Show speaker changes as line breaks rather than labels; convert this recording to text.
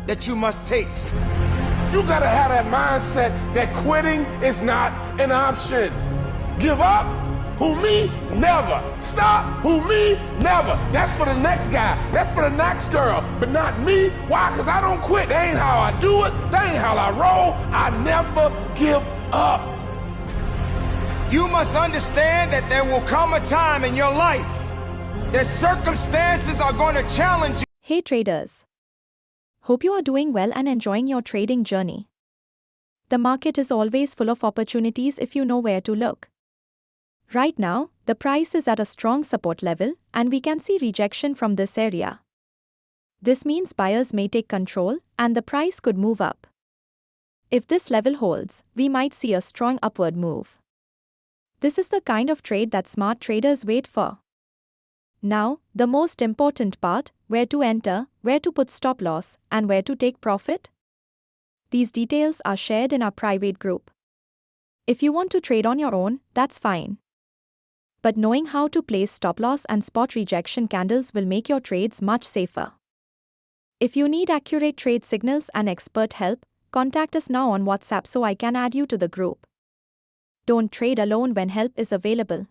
that you must take.
You gotta have that mindset that quitting is not an option. Give up? Who, me? Never. Stop? Who, me? Never. That's for the next guy. That's for the next girl. But not me. Why? Because I don't quit. That ain't how I do it. That ain't how I roll. I never give up.
You must understand that there will come a time in your life that circumstances are going to challenge you.
Hey traders. Hope you are doing well and enjoying your trading journey. The market is always full of opportunities if you know where to look. Right now, the price is at a strong support level, and we can see rejection from this area. This means buyers may take control, and the price could move up. If this level holds, we might see a strong upward move. This is the kind of trade that smart traders wait for. Now, the most important part: where to enter, where to put stop loss, and where to take profit. These details are shared in our private group. If you want to trade on your own, that's fine. But knowing how to place stop loss and spot rejection candles will make your trades much safer. If you need accurate trade signals and expert help, contact us now on WhatsApp so I can add you to the group. Don't trade alone when help is available.